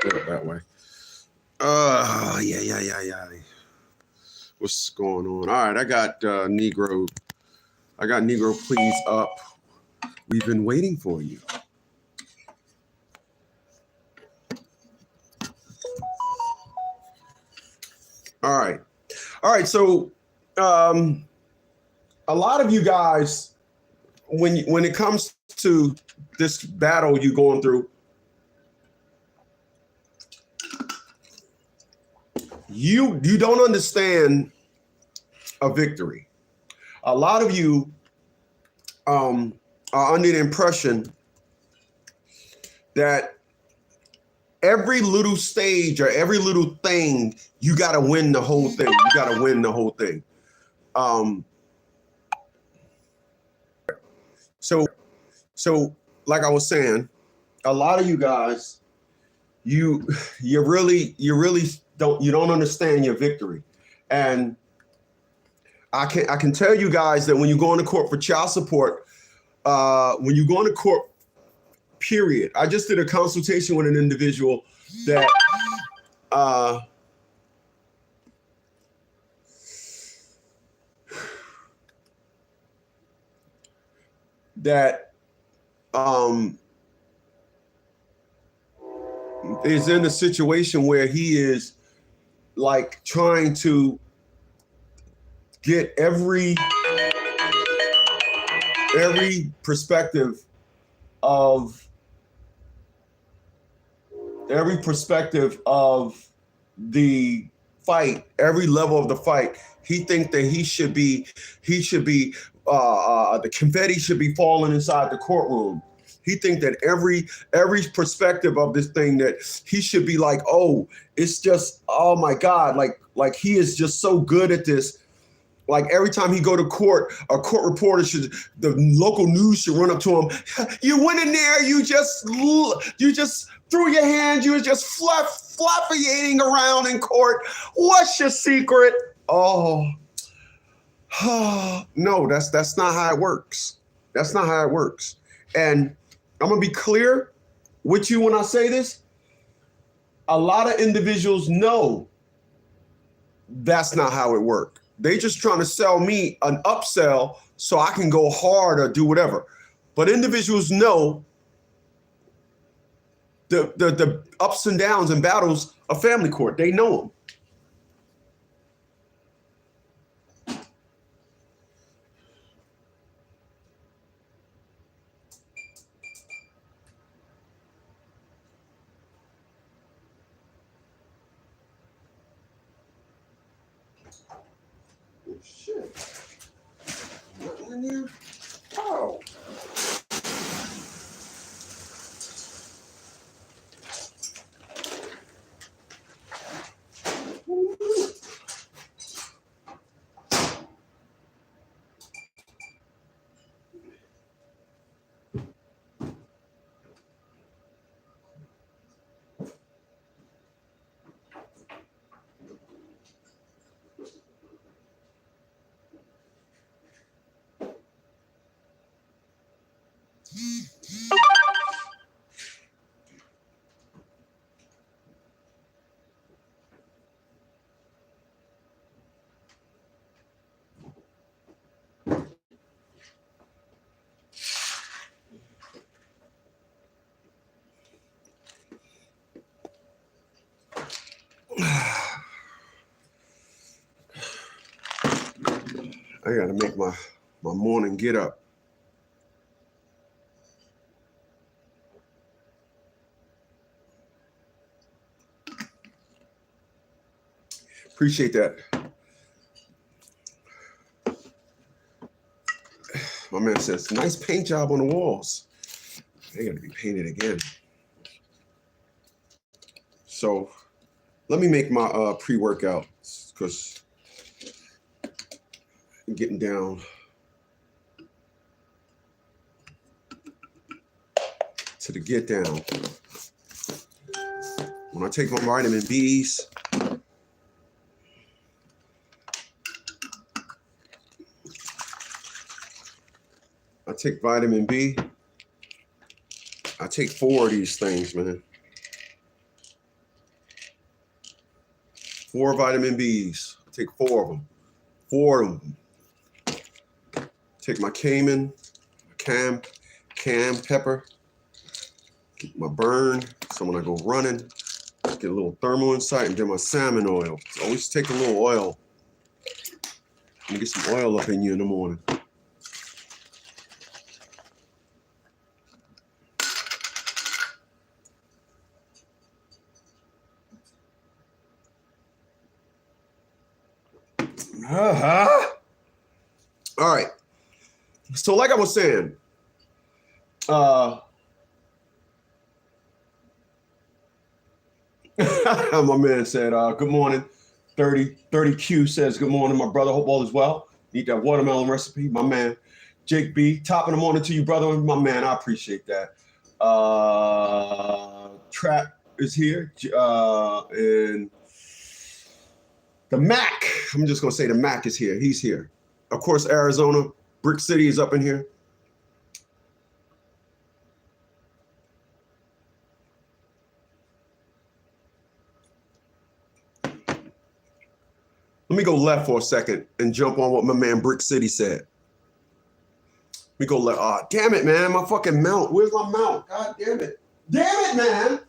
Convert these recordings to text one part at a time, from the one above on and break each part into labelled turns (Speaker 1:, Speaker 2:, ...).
Speaker 1: do it that way. Yeah. What's going on? All right, I got Negro. I got Negro, please up. We've been waiting for you. All right. So, a lot of you guys, when it comes to this battle you're going through, you don't understand a victory. A lot of you are under the impression that every little stage or every little thing, you got to win the whole thing. You got to win the whole thing. So like I was saying, a lot of you guys, you really don't understand your victory. And I can tell you guys that when you go into court for child support, when you go into court, period. I just did a consultation with an individual that is in a situation where he is like trying to get every perspective of the fight, every level of the fight. He thinks that he should be the confetti should be falling inside the courtroom. He thinks that every perspective of this thing, that he should be like, oh, it's just, oh my God, like he is just so good at this. Like every time he go to court, a court reporter the local news should run up to him. You went in there, you just threw your hands, you was just fluffiating around in court. What's your secret? Oh, no, that's not how it works. That's not how it works. And I'm gonna be clear with you when I say this. A lot of individuals know that's not how it works. They just trying to sell me an upsell so I can go hard or do whatever. But individuals know the ups and downs and battles of family court. They know them. Oh, shit. Nothing in there? Oh. I gotta make my morning get up. Appreciate that. My man says, nice paint job on the walls. They gotta be painted again. So let me make my pre-workout because I'm getting down to the get down. When I take my vitamin Bs, I take vitamin B. I take 4 of these things, man. 4 vitamin Bs. I take 4 of them. 4 of them. Take my cam pepper. Get my burn. So when I go running, get a little thermal insight, and then my salmon oil. So always take a little oil. Let me get some oil up in you in the morning. All right. So like I was saying, my man said, good morning. 30Q says, good morning, my brother. Hope all is well. Need that watermelon recipe. My man, Jake B. Top of the morning to you, brother. My man, I appreciate that. Trap is here. And the Mac. I'm just going to say the Mac is here. He's here. Of course, Arizona. Brick City is up in here. Let me go left for a second and jump on what my man Brick City said. Let me go left. Oh, damn it, man. My fucking mount. Where's my mount? God damn it. Damn it, man.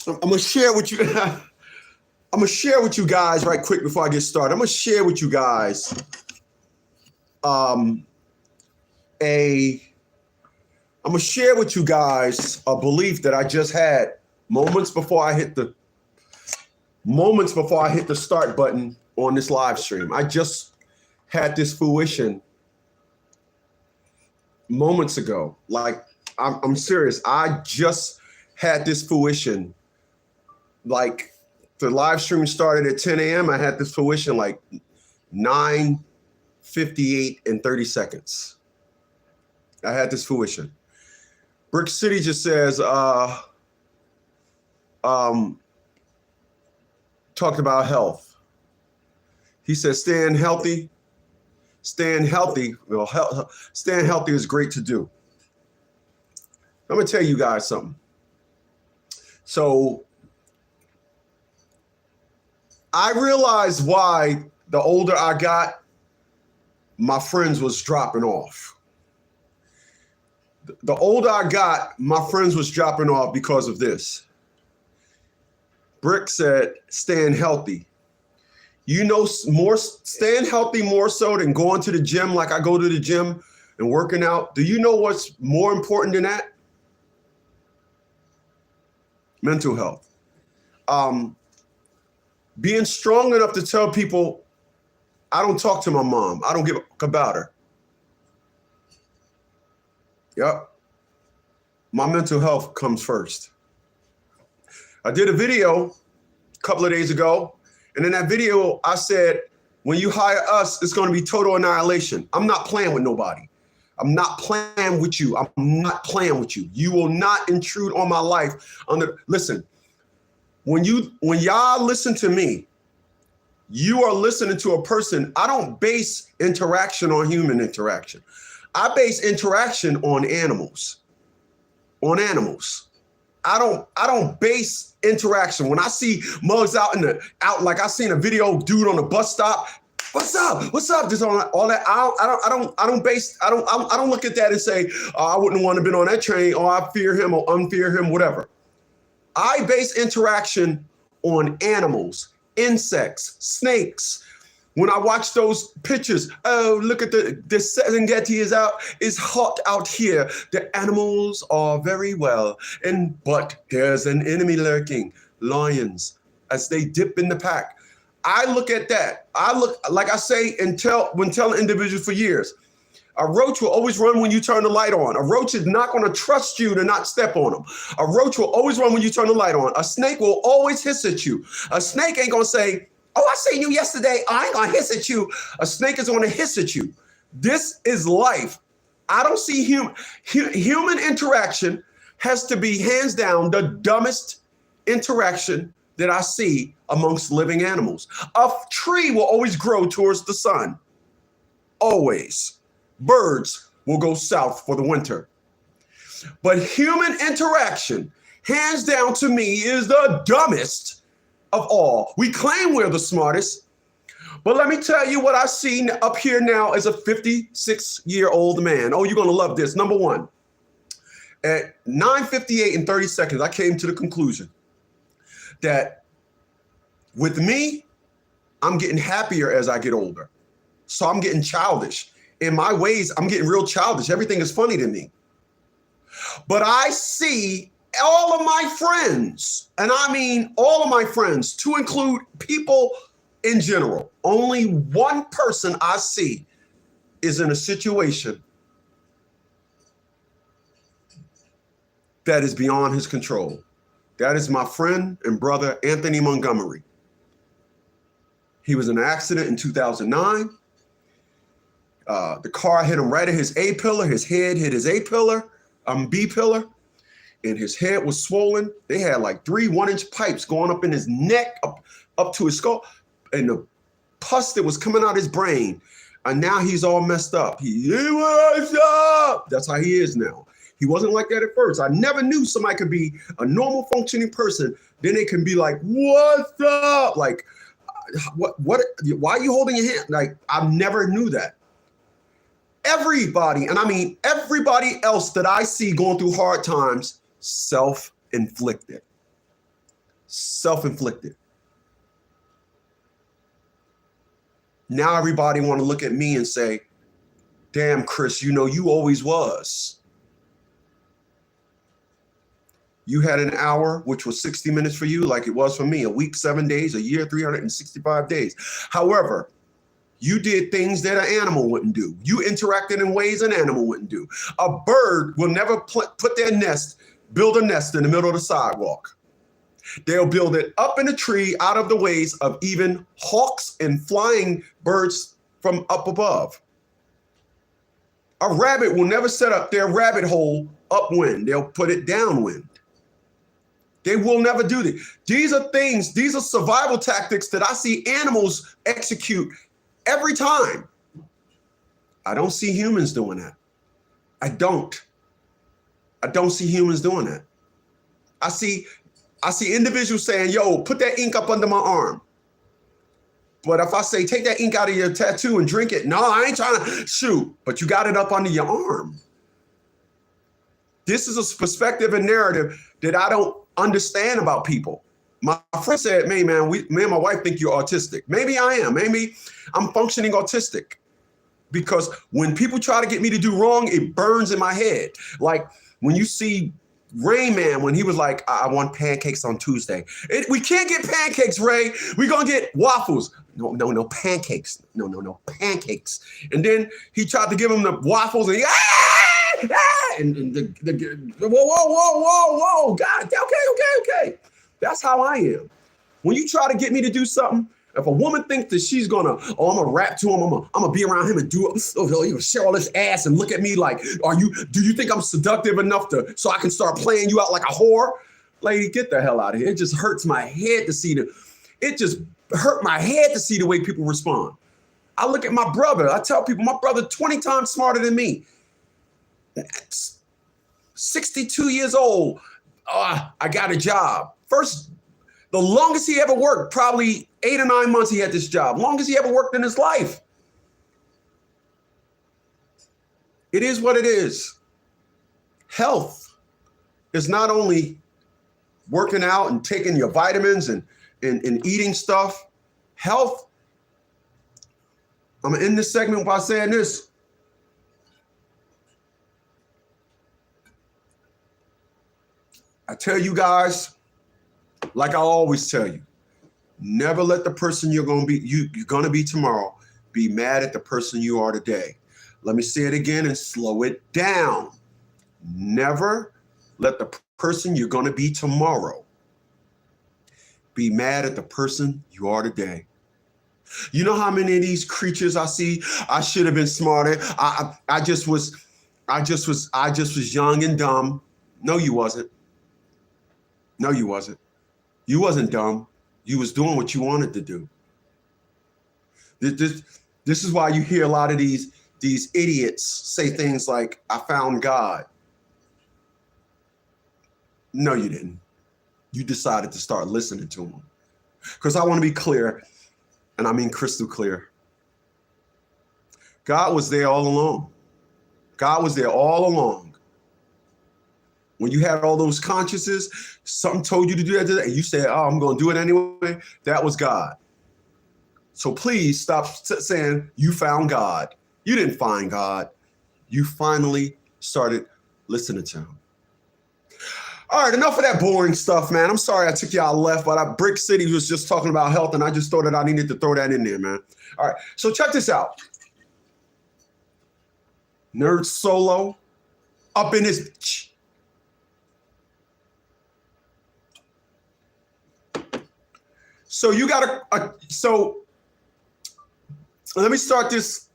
Speaker 1: I'm gonna share with you. I'm gonna share with you guys right quick before I get started. I'm gonna share with you guys I'm gonna share with you guys a belief that I just had moments before I hit the start button on this live stream. I just had this fruition moments ago. Like I'm serious. I just had this fruition. Like the live stream started at 10 a.m. I had this fruition like 9:58 and 30 seconds. I had this fruition. Brick City just says, talked about health. He says, staying healthy. Well, staying healthy is great to do. I'm gonna tell you guys something. So I realized why the older I got, my friends was dropping off. The older I got, my friends was dropping off because of this. Brick said, staying healthy. You know, staying healthy more so than going to the gym like I go to the gym and working out. Do you know what's more important than that? Mental health. Being strong enough to tell people, I don't talk to my mom. I don't give a fuck about her. Yep. My mental health comes first. I did a video a couple of days ago, and in that video, I said, when you hire us, it's going to be total annihilation. I'm not playing with nobody. I'm not playing with you. I'm not playing with you. You will not intrude on my life. Listen, when y'all listen to me, you are listening to a person. I don't base interaction on human interaction. I base interaction on animals. I don't base interaction. When I see mugs out like I seen a video dude on the bus stop. What's up? Just all that. I don't look at that and say, I wouldn't want to have been on that train, or I fear him or unfear him, whatever. I base interaction on animals, insects, snakes. When I watch those pictures, oh, look at the Serengeti is hot out here. The animals are very well. But there's an enemy lurking, lions, as they dip in the pack. I look at that. Like I say, when telling individuals for years, a roach will always run when you turn the light on. A roach is not going to trust you to not step on them. A roach will always run when you turn the light on. A snake will always hiss at you. A snake ain't going to say, oh, I seen you yesterday. I ain't going to hiss at you. A snake is going to hiss at you. This is life. I don't see human interaction has to be hands down the dumbest interaction that I see amongst living animals. A tree will always grow towards the sun. Always. Birds will go south for the winter. But human interaction, hands down to me, is the dumbest of all. We claim we're the smartest, but let me tell you what I see up here now as a 56-year-old man. Oh, you're going to love this. Number one, at 9:58 and 30 seconds, I came to the conclusion that with me, I'm getting happier as I get older. So I'm getting childish. In my ways, I'm getting real childish. Everything is funny to me. But I see all of my friends, and I mean all of my friends, to include people in general. Only one person I see is in a situation that is beyond his control. That is my friend and brother, Anthony Montgomery. He was in an accident in 2009. The car hit him right at his A pillar. His head hit his B pillar, and his head was swollen. They had like 3 1-inch pipes going up in his neck, up to his skull, and the pus that was coming out his brain. And now he's all messed up. He was up. That's how he is now. He wasn't like that at first. I never knew somebody could be a normal functioning person. Then they can be like, what's up? Like, what, why are you holding your hand? Like, I never knew that. Everybody, and I mean everybody else that I see going through hard times, self-inflicted. Self-inflicted. Now everybody want to look at me and say, damn, Chris, you know, you always was. You had an hour, which was 60 minutes for you, like it was for me, a week, 7 days, a year, 365 days. However, you did things that an animal wouldn't do. You interacted in ways an animal wouldn't do. A bird will never build a nest in the middle of the sidewalk. They'll build it up in a tree out of the ways of even hawks and flying birds from up above. A rabbit will never set up their rabbit hole upwind. They'll put it downwind. They will never do that. These are survival tactics that I see animals execute every time. I don't see humans doing that. I don't see humans doing that. I see individuals saying, yo, put that ink up under my arm. But if I say, take that ink out of your tattoo and drink it, no, I ain't trying to shoot, but you got it up under your arm. This is a perspective and narrative that I don't understand about people. My friend said, me and my wife think you're autistic. Maybe I am. Maybe I'm functioning autistic, because when people try to get me to do wrong, it burns in my head. Like when you see Rain Man, when he was like, I want pancakes on Tuesday. We can't get pancakes, Ray. We're going to get waffles. No, pancakes. No, pancakes. And then he tried to give him the waffles and whoa. God, okay. That's how I am. When you try to get me to do something, if a woman thinks that she's I'm gonna rap to him, I'm gonna be around him and share all this ass and look at me like, do you think I'm seductive enough so I can start playing you out like a whore? Lady, get the hell out of here. It just hurts my head to see the way people respond. I look at my brother. I tell people my brother 20 times smarter than me. 62 years old. I got a job. The longest he ever worked, probably 8 or 9 months he had this job. Longest he ever worked in his life. It is what it is. Health is not only working out and taking your vitamins and eating stuff. Health, I'm going to end this segment by saying this. I tell you guys, like I always tell you, never let the person you're going to be tomorrow be mad at the person you are today. Let me say it again and slow it down. Never let the person you're going to be tomorrow be mad at the person you are today. You know how many of these creatures I see? I should have been smarter. I just was young and dumb. No, you wasn't. You wasn't dumb. You was doing what you wanted to do. This is why you hear a lot of these idiots say things like, I found God. No, you didn't. You decided to start listening to him. Because I want to be clear, and I mean crystal clear. God was there all along. God was there all along. When you had all those consciences, something told you to do that, and you said, oh, I'm going to do it anyway. That was God. So please stop saying you found God. You didn't find God. You finally started listening to him. All right, enough of that boring stuff, man. I'm sorry I took y'all left, but Brick City was just talking about health, and I just thought that I needed to throw that in there, man. All right, so check this out. Nerd Solo up in his bitch. So you got so let me start this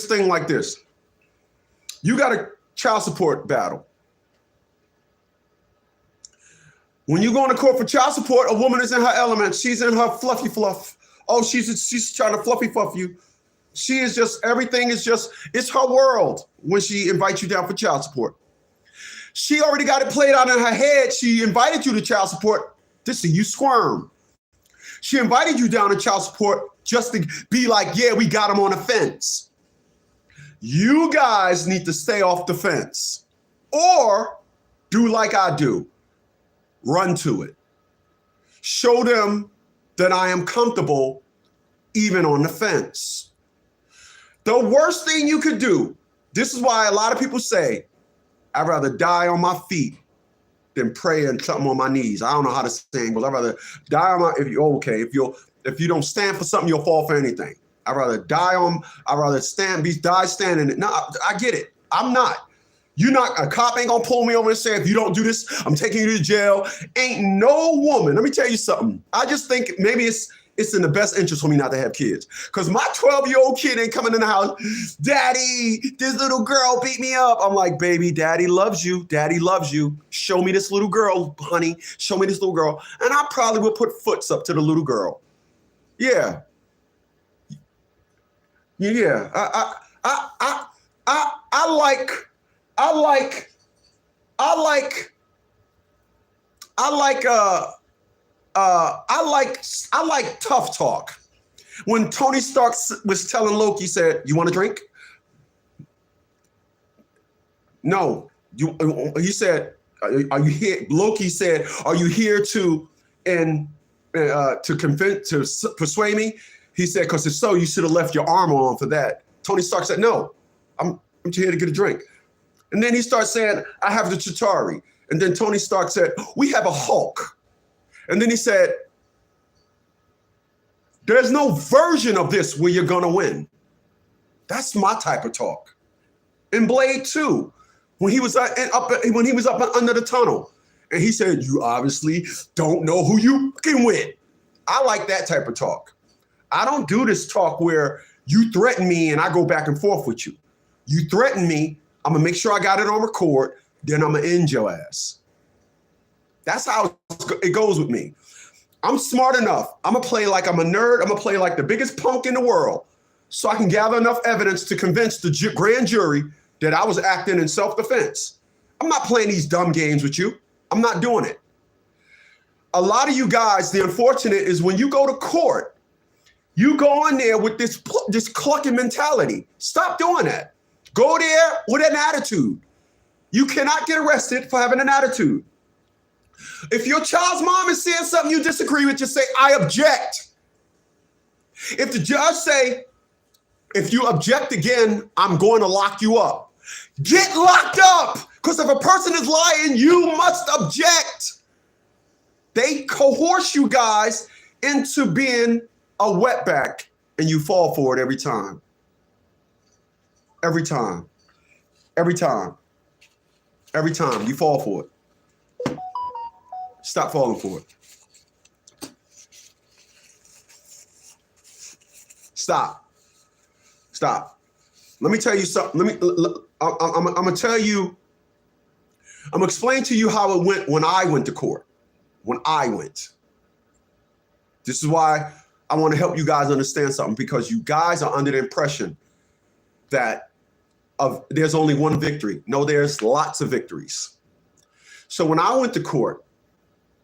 Speaker 1: thing like this. You got a child support battle. When you go into court for child support, a woman is in her element. She's in her fluffy fluff. Oh, she's trying to fluffy fluff you. She is just, everything is just, it's her world when she invites you down for child support. She already got it played out in her head. She invited you to child support to see you squirm. She invited you down to child support just to be like, yeah, we got him on the fence. You guys need to stay off the fence or do like I do. Run to it. Show them that I am comfortable even on the fence. The worst thing you could do, this is why a lot of people say, I'd rather die on my feet than pray and something on my knees. I don't know how to sing, but I'd rather die on my, if you don't stand for something, you'll fall for anything. I'd rather die standing. No, I get it. I'm not. A cop ain't gonna pull me over and say, if you don't do this, I'm taking you to jail. Ain't no woman. Let me tell you something. I just think maybe it's in the best interest for me not to have kids. Because my 12-year-old kid ain't coming in the house, Daddy, this little girl beat me up. I'm like, baby, Daddy loves you. Daddy loves you. Show me this little girl, honey. Show me this little girl. And I probably would put foots up to the little girl. Yeah. Yeah. I like tough talk. When Tony Stark was telling Loki, he said, "You want a drink?" No. He said, "Are you here?" Loki said, "Are you here to persuade me?" He said, "Because if so, you should have left your armor on for that." Tony Stark said, "No, I'm here to get a drink." And then he starts saying, "I have the Chitauri." And then Tony Stark said, "We have a Hulk." And then he said, "There's no version of this where you're gonna win." That's my type of talk. In Blade 2, when he was up under the tunnel, and he said, "You obviously don't know who you fucking with." I like that type of talk. I don't do this talk where you threaten me and I go back and forth with you. You threaten me, I'm gonna make sure I got it on record, then I'm gonna end your ass. That's how it goes with me. I'm smart enough. I'm gonna play like I'm a nerd. I'm gonna play like the biggest punk in the world so I can gather enough evidence to convince the grand jury that I was acting in self-defense. I'm not playing these dumb games with you. I'm not doing it. A lot of you guys, the unfortunate is when you go to court, you go in there with this clucking mentality. Stop doing that. Go there with an attitude. You cannot get arrested for having an attitude. If your child's mom is saying something you disagree with, just say, "I object." If the judge say, "If you object again, I'm going to lock you up," get locked up. Because if a person is lying, you must object. They coerce you guys into being a wetback, and you fall for it every time. Every time. Every time. Every time you fall for it. Stop falling for it. Stop. Stop. Let me tell you something. I'm gonna tell you. I'm gonna explain to you how it went when I went to court. When I went. This is why I want to help you guys understand something, because you guys are under the impression that there's only one victory. No, there's lots of victories. So when I went to court,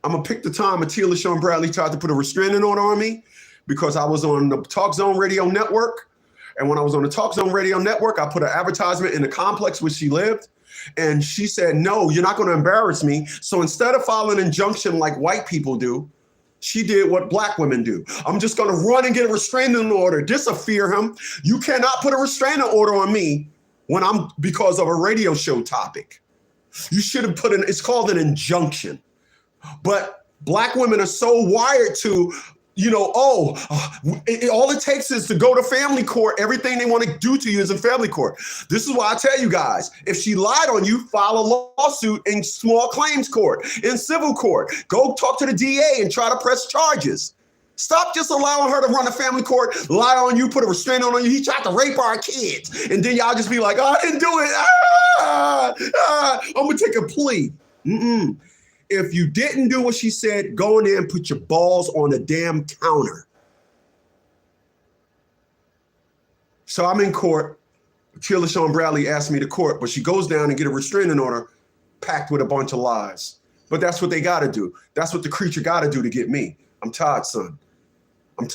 Speaker 1: I'm going to pick the time Tia LaShawn Bradley tried to put a restraining order on me because I was on the Talk Zone Radio Network. And when I was on the Talk Zone Radio Network, I put an advertisement in the complex where she lived. And she said, no, you're not going to embarrass me. So instead of filing an injunction like white people do, she did what black women do. I'm just going to run and get a restraining order. This will fear him. You cannot put a restraining order on me because of a radio show topic. You should have put it's called an injunction. But black women are so wired to, all it takes is to go to family court. Everything they want to do to you is in family court. This is why I tell you guys, if she lied on you, file a lawsuit in small claims court, in civil court. Go talk to the DA and try to press charges. Stop just allowing her to run a family court, lie on you, put a restraining on you. He tried to rape our kids. And then y'all just be like, oh, I didn't do it. I'm going to take a plea. If you didn't do what she said, go in there and put your balls on the damn counter. So I'm in court. Tia LaShawn Bradley asked me to court, but she goes down and get a restraining order packed with a bunch of lies. But that's what they got to do. That's what the creature got to do to get me. I'm tired, son. I'm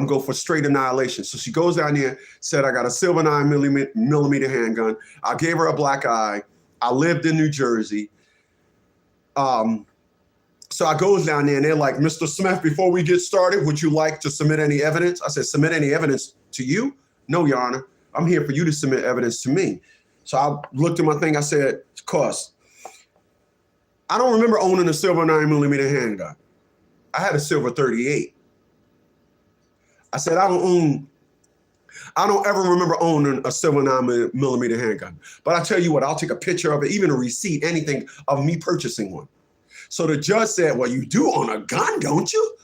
Speaker 1: going for straight annihilation. So she goes down there, said, I got a silver 9mm handgun. I gave her a black eye. I lived in New Jersey. So I goes down there and they're like, Mr. Smith, before we get started, would you like to submit any evidence? I said, submit any evidence to you? No, Your Honor. I'm here for you to submit evidence to me. So I looked at my thing. I said, of course. I don't remember owning a silver 9mm handgun. I had a silver 38. I said, I don't ever remember owning a silver 9mm handgun. But I tell you what, I'll take a picture of it, even a receipt, anything of me purchasing one. So the judge said, well, you do own a gun, don't you?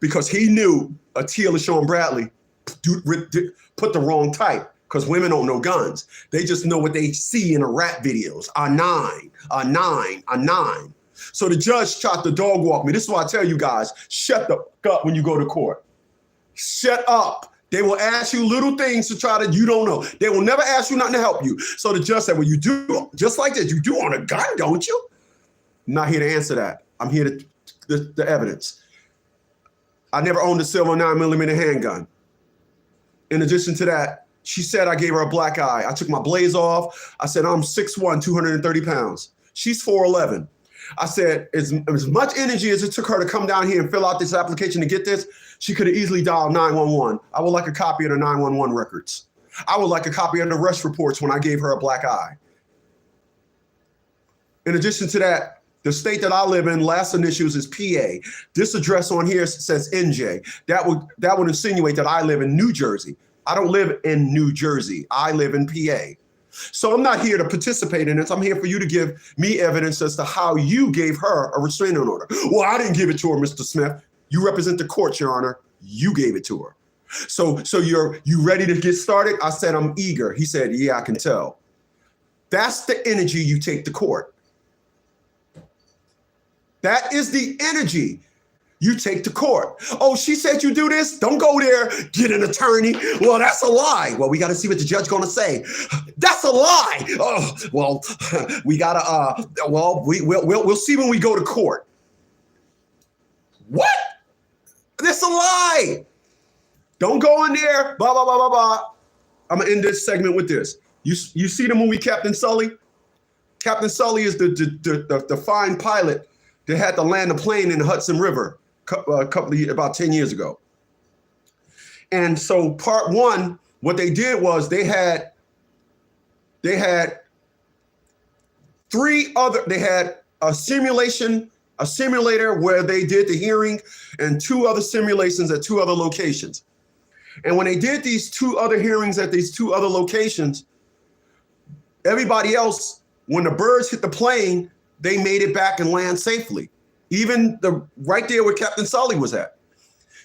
Speaker 1: Because he knew Tia LaShawn Bradley put the wrong type, because women don't know guns. They just know what they see in the rap videos, a 9, a 9, a 9. So the judge tried to dog walk me. This is why I tell you guys, shut the fuck up when you go to court. Shut up. They will ask you little things to try to, you don't know. They will never ask you nothing to help you. So the judge said, well, you do, just like this, you do own a gun, don't you? I'm not here to answer that. I'm here to, the evidence. I never owned a silver 9mm handgun. In addition to that, she said I gave her a black eye. I took my blaze off. I said, I'm 6'1", 230 pounds. She's 4'11". I said, as much energy as it took her to come down here and fill out this application to get this, she could have easily dialed 911. I would like a copy of the 911 records. I would like a copy of the arrest reports when I gave her a black eye. In addition to that, the state that I live in, last initials is PA. This address on here says NJ. That would insinuate that I live in New Jersey. I don't live in New Jersey. I live in PA. So I'm not here to participate in this. I'm here for you to give me evidence as to how you gave her a restraining order. Well, I didn't give it to her, Mr. Smith. You represent the court, Your Honor. You gave it to her. So you ready to get started? I said, I'm eager. He said, yeah, I can tell. That's the energy you take to court. That is the energy you take to court. Oh, she said you do this? Don't go there, get an attorney. Well, that's a lie. Well, we got to see what the judge gonna say. That's a lie. Oh, well, we gotta, we'll see when we go to court. What? That's a lie. Don't go in there, blah, blah, blah, blah, blah. I'm gonna end this segment with this. You see the movie Captain Sully? Captain Sully is the fine pilot that had to land a plane in the Hudson River about 10 years ago. And so part one, what they did was they had a simulator where they did the hearing and 2 other simulations at 2 other locations. And when they did these 2 other hearings at these 2 other locations, everybody else, when the birds hit the plane, they made it back and land safely. Even right there where Captain Sully was at.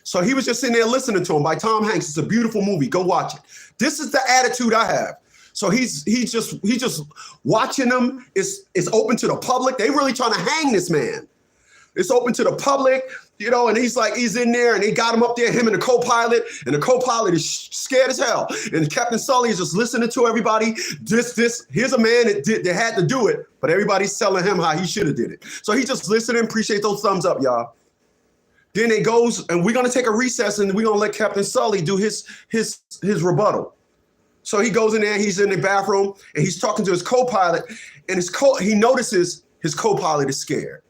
Speaker 1: So he was just sitting there listening to him by Tom Hanks. It's a beautiful movie. Go watch it. This is the attitude I have. So he's just watching them. It's open to the public. They really trying to hang this man. It's open to the public, you know, and he's in there and they got him up there, him and the co-pilot, and the co-pilot is scared as hell. And Captain Sully is just listening to everybody. Here's a man that had to do it, but everybody's telling him how he should have did it. So he just listening, appreciate those thumbs up, y'all. Then it goes, and we're gonna take a recess and we're gonna let Captain Sully do his rebuttal. So he goes in there, he's in the bathroom, and he's talking to his co-pilot, and he notices his co-pilot is scared.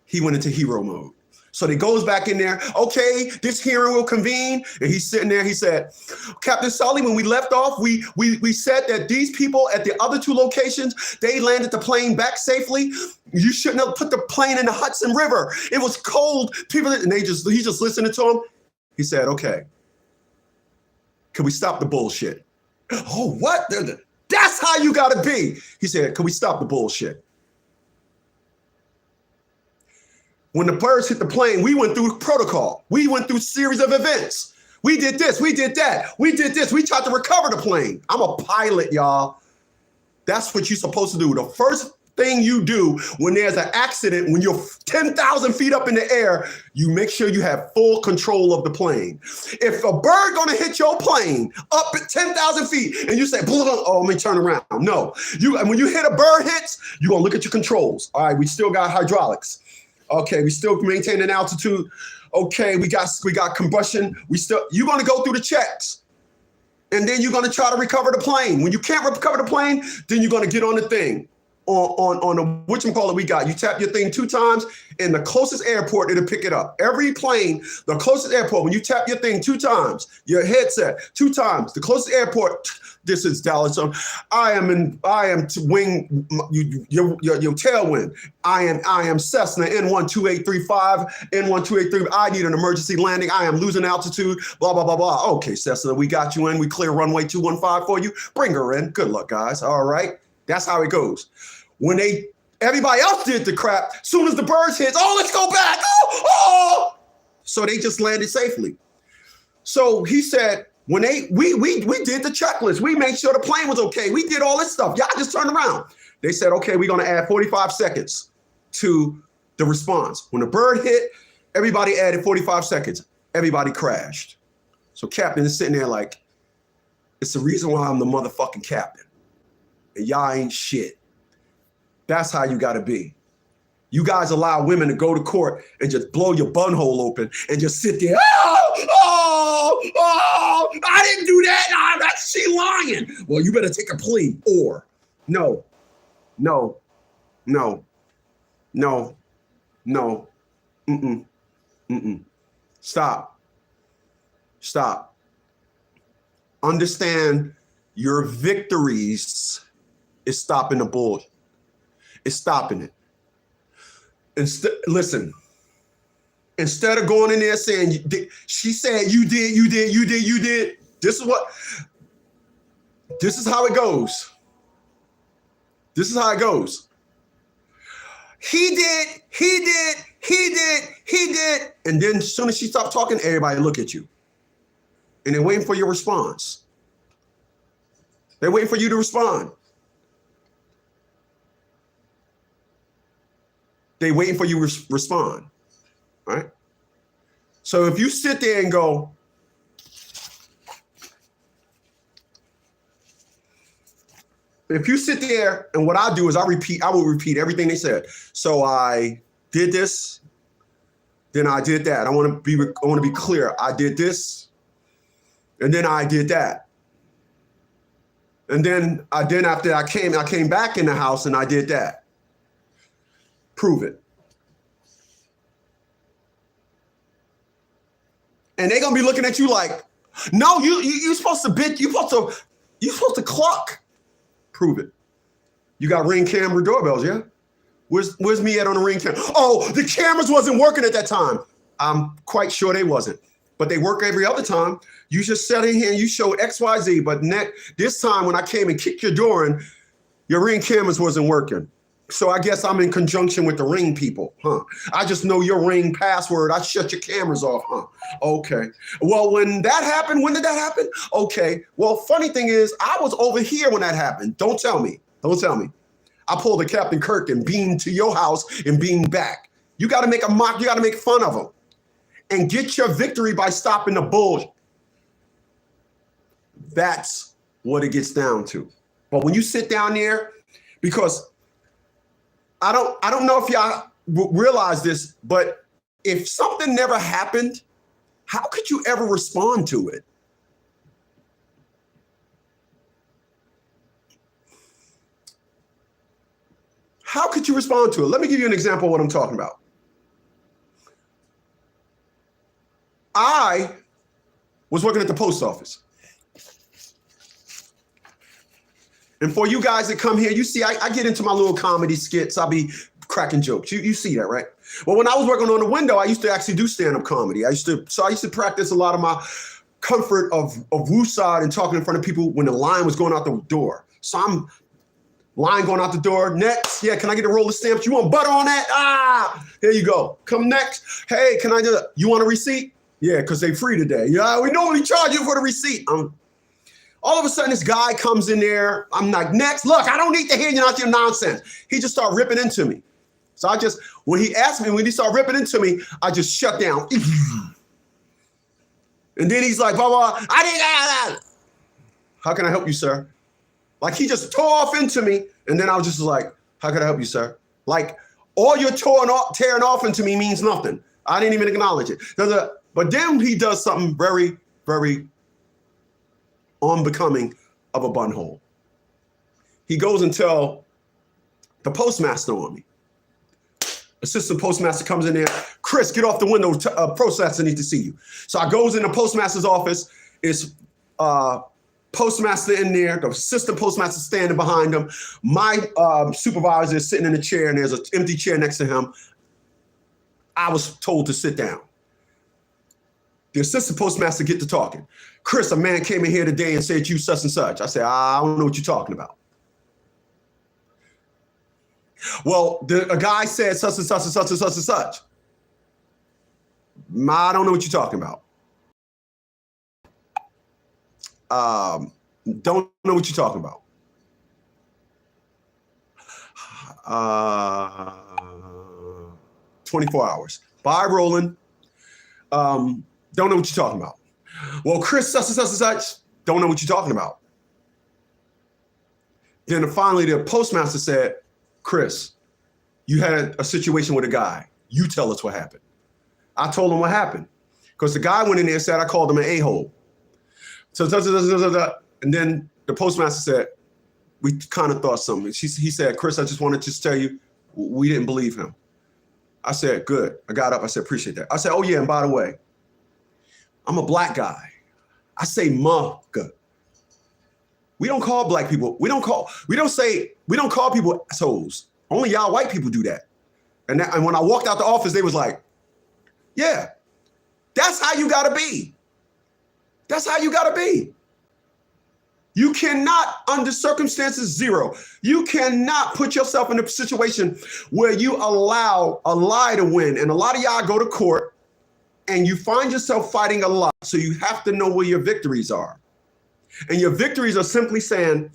Speaker 1: He went into hero mode. So he goes back in there, okay, this hearing will convene, and he's sitting there, he said, Captain Sully, when we left off, we said that these people at the other 2 locations, they landed the plane back safely. You shouldn't have put the plane in the Hudson River. It was cold. And he's just listening to him. He said, okay, can we stop the bullshit? Oh, what? That's how you gotta be. He said, can we stop the bullshit? When the birds hit the plane, we went through protocol. We went through a series of events. We did this, we did that, we did this. We tried to recover the plane. I'm a pilot, y'all. That's what you're supposed to do. The first thing you do when there's an accident, when you're 10,000 feet up in the air, you make sure you have full control of the plane. If a bird gonna hit your plane up at 10,000 feet and you say, oh, let me turn around. No, and when you hit a bird hits, you're gonna look at your controls. All right, we still got hydraulics. Okay, we still maintain an altitude. Okay, we got combustion. You're gonna go through the checks. And then you're gonna try to recover the plane. When you can't recover the plane, then you're gonna get on the thing. On the whatchamacallit we got. You tap your thing 2 times, and the closest airport, it'll pick it up. Every plane, the closest airport, when you tap your thing 2 times, your headset 2 times, the closest airport, this is Dallas. I am to wing your tailwind. I am Cessna N12835, N12835. I need an emergency landing. I am losing altitude, blah, blah, blah, blah. Okay, Cessna, we got you in. We clear runway 215 for you. Bring her in. Good luck, guys. All right. That's how it goes. When everybody else did the crap, soon as the birds hit, oh, let's go back. Oh. So they just landed safely. So he said, when we did the checklist, we made sure the plane was okay. We did all this stuff. Y'all just turned around. They said, okay, we're gonna add 45 seconds to the response. When the bird hit, everybody added 45 seconds. Everybody crashed. So captain is sitting there like, it's the reason why I'm the motherfucking captain. And y'all ain't shit. That's how you gotta be. You guys allow women to go to court and just blow your bunhole open and just sit there. Oh, I didn't do that. That's she lying. Well, you better take a plea. Or no. Stop. Understand your victories is stopping the bull. It's stopping it. Listen, instead of going in there saying, she said you did. This is how it goes. This is how it goes. He did. And then as soon as she stopped talking, everybody look at you. And they're waiting for your response. They're waiting for you to respond. They're waiting for you to respond, right? So if you sit there and go, if you sit there and what I do is I will repeat everything they said. So I did this, then I did that. I want to be clear. I did this, and then I did that. And then after I came back in the house and I did that. Prove it. And they're gonna be looking at you like, no, you're supposed to bitch, you're supposed to cluck. Prove it. You got Ring camera doorbells, yeah? Where's me at on the Ring camera? Oh, the cameras wasn't working at that time. I'm quite sure they wasn't, but they work every other time. You just sat in here and you showed XYZ, but this time when I came and kicked your door in, your Ring cameras wasn't working. So I guess I'm in conjunction with the Ring people, huh? I just know your Ring password. I shut your cameras off, huh? Okay. Well, when did that happen? Okay. Well, funny thing is, I was over here when that happened. Don't tell me. I I pulled a Captain Kirk and beamed to your house and beamed back. You got to make a mock. You got to make fun of them and get your victory by stopping the bullshit. That's what it gets down to. But when you sit down there, because I don't know if y'all realize this, but if something never happened, how could you ever respond to it? How could you respond to it? Let me give you an example of what I'm talking about. I was working at the post office. And for you guys that come here, you see, I get into my little comedy skits. I'll be cracking jokes. You see that, right? Well, when I was working on the window, I used to actually do stand-up comedy. I used to practice a lot of my comfort of woosah and talking in front of people when the line was going out the door. So I'm line going out the door. Next, yeah, can I get a roll of stamps? You want butter on that? Ah, here you go. Come next. Hey, can I do that? You want a receipt? Yeah, because they free today. Yeah, we normally charge you for the receipt. All of a sudden, this guy comes in there. I'm like, next, look, I don't need to hear your nonsense. He just started ripping into me. So when he started ripping into me, I just shut down. And then he's like, blah, blah, how can I help you, sir? Like he just tore off into me. And then I was just like, how can I help you, sir? Like all you're tearing off into me means nothing. I didn't even acknowledge it. But then he does something very, very unbecoming of a bunhole. He goes and tells the postmaster on me. Assistant postmaster comes in there. Chris, get off the window. Postmaster needs to see you. So I goes in the postmaster's office. It's postmaster in there. The assistant postmaster standing behind him. My supervisor is sitting in a chair, and there's an empty chair next to him. I was told to sit down. The assistant postmaster get to talking. Chris, a man came in here today and said you such and such. I said, I don't know what you're talking about. Well, a guy said such and such and such and such and such. I don't know what you're talking about. Don't know what you're talking about. 24 hours. Bye, Roland. Don't know what you're talking about. Well, Chris, such and such and such, don't know what you're talking about. Then finally, the postmaster said, Chris, you had a situation with a guy. You tell us what happened. I told him what happened because the guy went in there and said I called him an a-hole. So, and then the postmaster said, we kind of thought something. He said, Chris, I just wanted to tell you, we didn't believe him. I said, good. I got up. I said, appreciate that. I said, oh, yeah, and by the way, I'm a black guy. I say mugga. We don't call black people. We don't call people assholes. Only y'all white people do that. And when I walked out the office, they was like, yeah, that's how you gotta be. That's how you gotta be. You cannot, under circumstances zero, you cannot put yourself in a situation where you allow a lie to win. And a lot of y'all go to court and you find yourself fighting a lie. So you have to know where your victories are. And your victories are simply saying,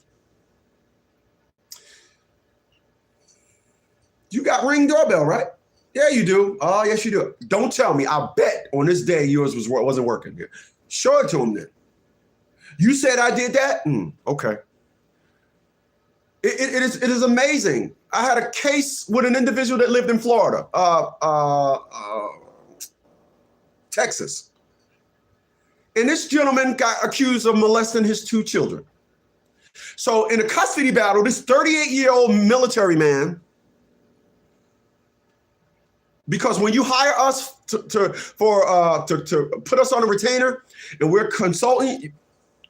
Speaker 1: you got Ring doorbell, right? Yeah, you do. Oh, yes, you do. Don't tell me. I'll bet on this day yours wasn't working. Show it to him then. You said I did that? Okay. It is amazing. I had a case with an individual that lived in Florida, Texas. And this gentleman got accused of molesting his 2 children. So in a custody battle, this 38-year-old military man, because when you hire us to put us on a retainer and we're consulting,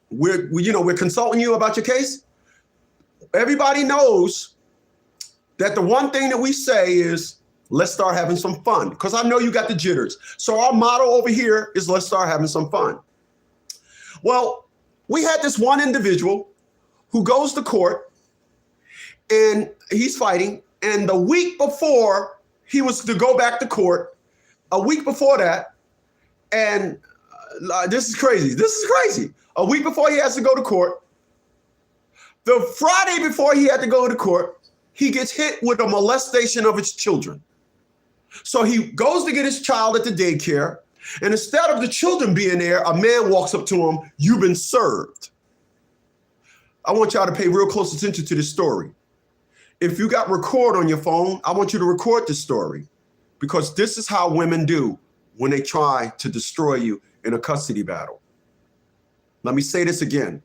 Speaker 1: we're consulting you about your case, everybody knows that the one thing that we say is, let's start having some fun, because I know you got the jitters. So our motto over here is let's start having some fun. Well, we had this one individual who goes to court and he's fighting. And the week before he was to go back to court, a week before that, and this is crazy. This is crazy. A week before he has to go to court, the Friday before he had to go to court, he gets hit with a molestation of his children. So he goes to get his child at the daycare, and instead of the children being there, a man walks up to him, "You've been served." I want y'all to pay real close attention to this story. If you got record on your phone, I want you to record this story, because this is how women do when they try to destroy you in a custody battle. Let me say this again.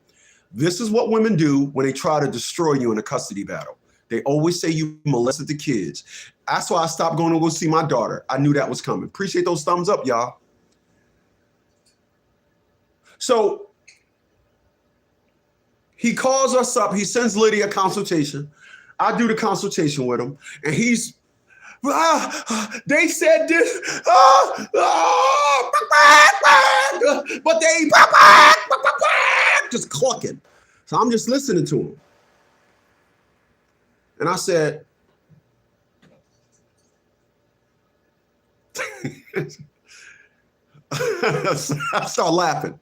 Speaker 1: This is what women do when they try to destroy you in a custody battle. They always say you molested the kids. That's why I stopped going to go see my daughter. I knew that was coming. Appreciate those thumbs up, y'all. So he calls us up. He sends Lydia a consultation. I do the consultation with him, and he's, they said this, but they just clucking. So I'm just listening to him. And I said, I start laughing.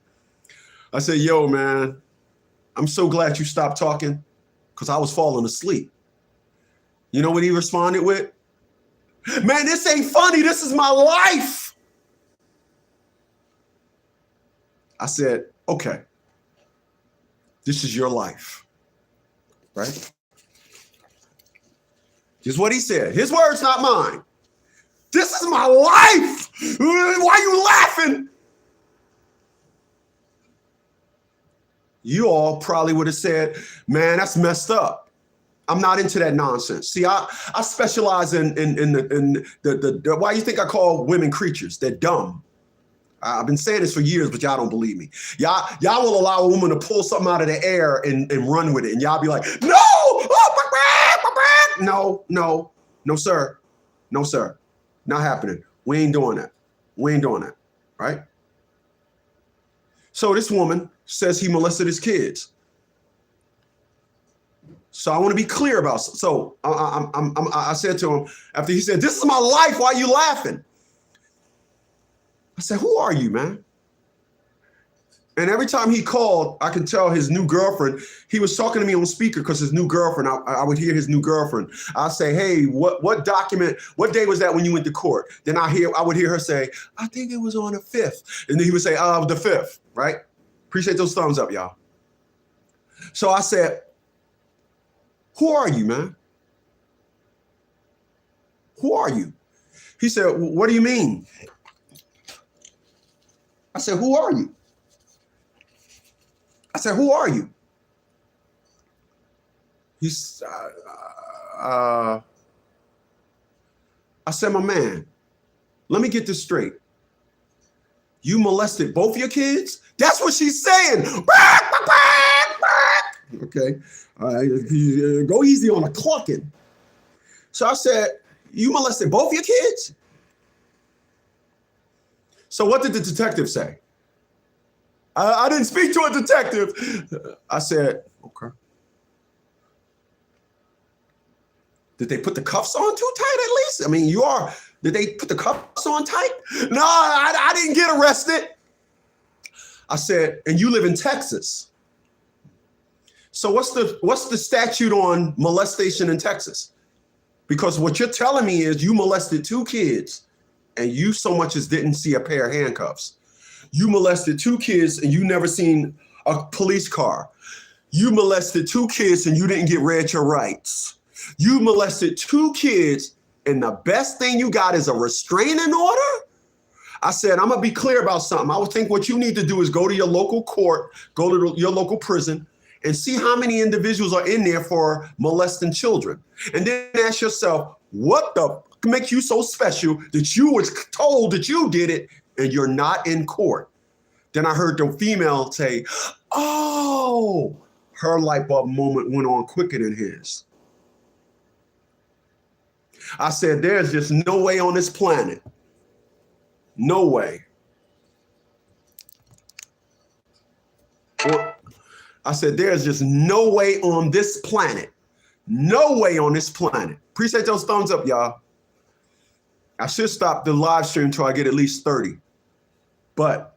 Speaker 1: I said, "Yo, man, I'm so glad you stopped talking, because I was falling asleep." You know what he responded with? "Man, this ain't funny. This is my life." I said, "Okay, this is your life, right?" Just what he said. His words, not mine. "This is my life. Why are you laughing?" You all probably would have said, "Man, that's messed up. I'm not into that nonsense." See, I specialize in the why you think I call women creatures? They're dumb. I've been saying this for years, but y'all don't believe me. Y'all will allow a woman to pull something out of the air and run with it, and y'all be like, "No, no, sir, no, sir, not happening. We ain't doing that. We ain't doing that, right?" So this woman says he molested his kids. So I want to be clear about. So I said to him after he said, "This is my life. Why are you laughing?" I said, "Who are you, man?" And every time he called, I could tell his new girlfriend, he was talking to me on speaker because his new girlfriend, I would hear his new girlfriend. I say, "Hey, what document, what day was that when you went to court?" Then I would hear her say, "I think it was on the 5th. And then he would say, "The 5th, right?" Appreciate those thumbs up, y'all. So I said, "Who are you, man? Who are you?" He said, "What do you mean?" I said, "Who are you?" I said, "Who are you?" He's, I said, "My man, let me get this straight. You molested both your kids?" That's what she's saying. Okay. All right. Go easy on the clucking. So I said, "You molested both your kids?" So what did the detective say? I didn't speak to a detective. I said, "Okay." Did they put the cuffs on too tight at least? I mean, did they put the cuffs on tight? No, I didn't get arrested. I said, "And you live in Texas. So what's the statute on molestation in Texas? Because what you're telling me is you molested 2 kids and you so much as didn't see a pair of handcuffs. You molested 2 kids and you never seen a police car. You molested 2 kids and you didn't get read your rights. You molested 2 kids and the best thing you got is a restraining order?" I said, "I'm going to be clear about something. I would think what you need to do is go to your local court, go to your local prison, and see how many individuals are in there for molesting children. And then ask yourself, what the fuck makes you so special that you was told that you did it and you're not in court?" Then I heard the female say, "Oh," her light bulb moment went on quicker than his. I said, "There's just no way on this planet. No way." I said, "There's just no way on this planet. No way on this planet." Appreciate those thumbs up, y'all. I should stop the live stream until I get at least 30. But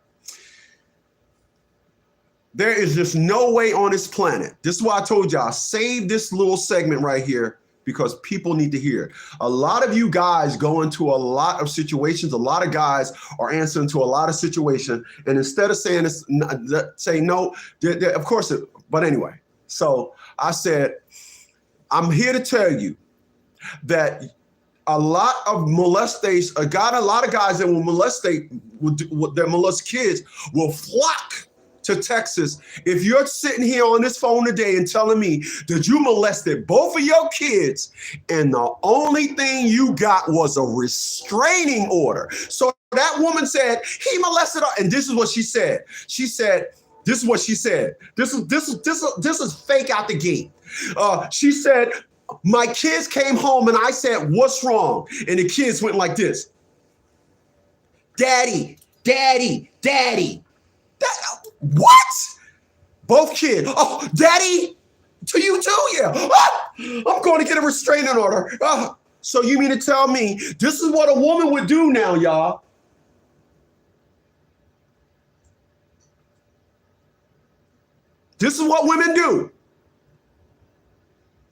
Speaker 1: there is just no way on this planet. This is why I told y'all, save this little segment right here because people need to hear. A lot of you guys go into a lot of situations. A lot of guys are answering to a lot of situations. And instead of saying this, say no, of course. But anyway, so I said, I'm here to tell you that a lot of molestation, a lot of guys that will molest kids will flock to Texas. If you're sitting here on this phone today and telling me that you molested both of your kids and the only thing you got was a restraining order. So that woman said, he molested her. And this is what she said. She said, this is what she said. This is fake out the gate. She said, my kids came home and I said, what's wrong? And the kids went like this. Daddy, daddy, daddy. What? Both kids. Oh, daddy, to you too? Yeah. I'm going to get a restraining order. So you mean to tell me this is what a woman would do now, y'all? This is what women do.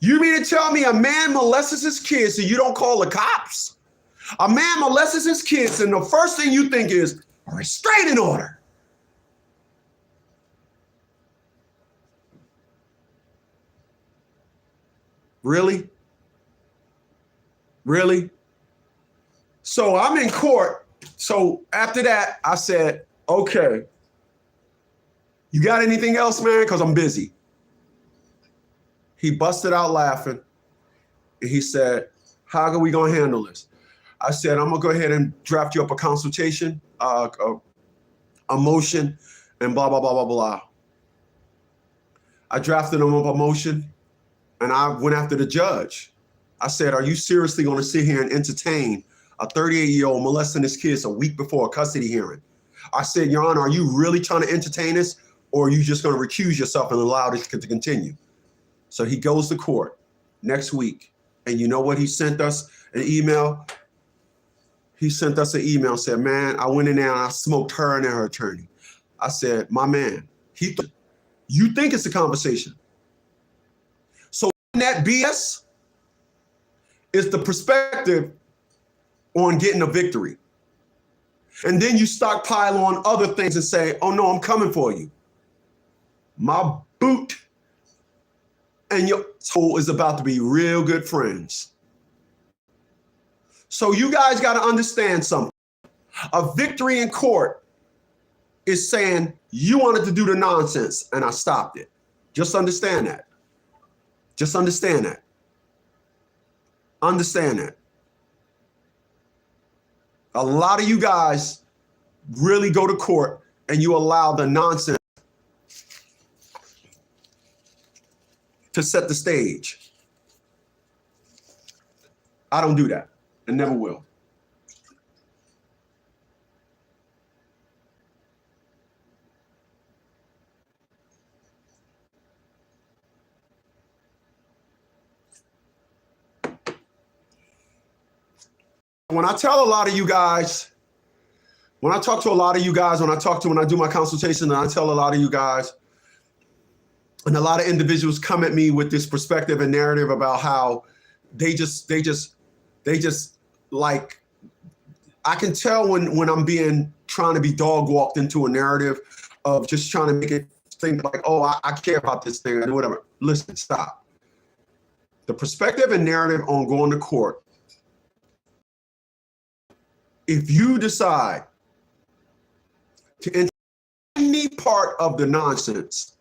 Speaker 1: You mean to tell me a man molests his kids and you don't call the cops? A man molests his kids and the first thing you think is a restraining order. Really? Really? So I'm in court. So after that, I said, okay, you got anything else, man? Because I'm busy. He busted out laughing. And he said, how are we going to handle this? I said, I'm going to go ahead and draft you up a consultation, a motion, and blah, blah, blah, blah, blah. I drafted him up a motion, and I went after the judge. I said, are you seriously going to sit here and entertain a 38-year-old molesting his kids a week before a custody hearing? I said, Your Honor, are you really trying to entertain this, or are you just going to recuse yourself and allow this to continue? So he goes to court next week. And you know what? He sent us an email. He sent us an email and said, man, I went in there and I smoked her and her attorney. I said, my man, you think it's a conversation. So that BS is the perspective on getting a victory. And then you stockpile on other things and say, oh no, I'm coming for you. My boot and your soul is about to be real good friends. So you guys got to understand something. A victory in court is saying you wanted to do the nonsense and I stopped it. Just understand that. Just understand that. Understand that. A lot of you guys really go to court and you allow the nonsense to set the stage. I don't do that and never will. When I tell a lot of you guys, when I talk to a lot of you guys, when I do my consultation, and I tell a lot of you guys, and a lot of individuals come at me with this perspective and narrative about how they just like, I can tell when I'm trying to be dog walked into a narrative of just trying to make it think like, oh, I care about this thing or whatever. Listen, stop. The perspective and narrative on going to court, if you decide to enter any part of the nonsense,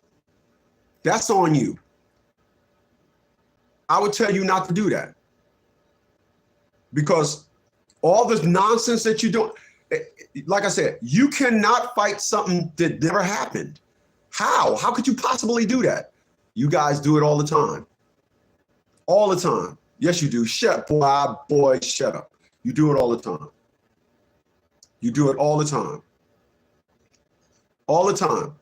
Speaker 1: that's on you. I would tell you not to do that. Because all this nonsense that you do, like I said, you cannot fight something that never happened. How? How could you possibly do that? You guys do it all the time. All the time. Yes, you do. Shut up, boy, shut up. You do it all the time. You do it all the time. All the time.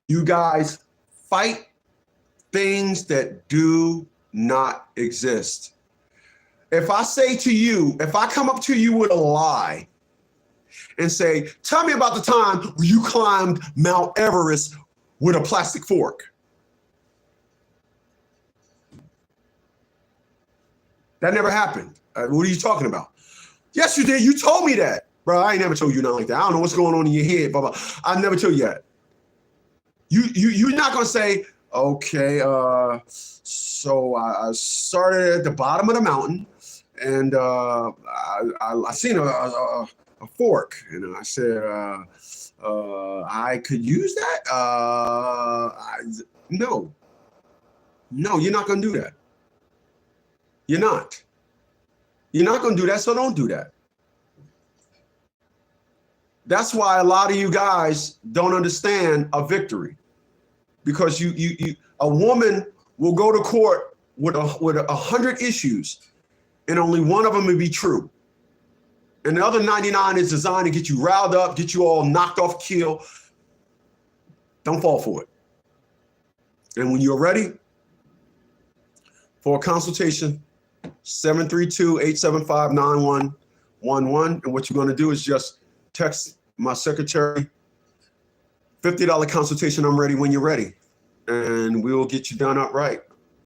Speaker 1: You guys fight things that do not exist. If I say to you, if I come up to you with a lie and say, tell me about the time when you climbed Mount Everest with a plastic fork. That never happened. What are you talking about? Yes, you did. You told me that. Bro, I ain't never told you nothing like that. I don't know what's going on in your head, blah, blah. I never told you that. You're not going to say, okay, so I started at the bottom of the mountain, and I seen a fork, and I said, I could use that? No, you're not going to do that. You're not. You're not going to do that, so don't do that. That's why a lot of you guys don't understand a victory, because a woman will go to court with 100 issues, and only one of them will be true, and the other 99 is designed to get you riled up, get you all knocked off keel. Don't fall for it. And when you're ready for a consultation, 732-875-9111, and what you're going to do is just text my secretary, $50 consultation, I'm ready when you're ready, and we'll get you done up right.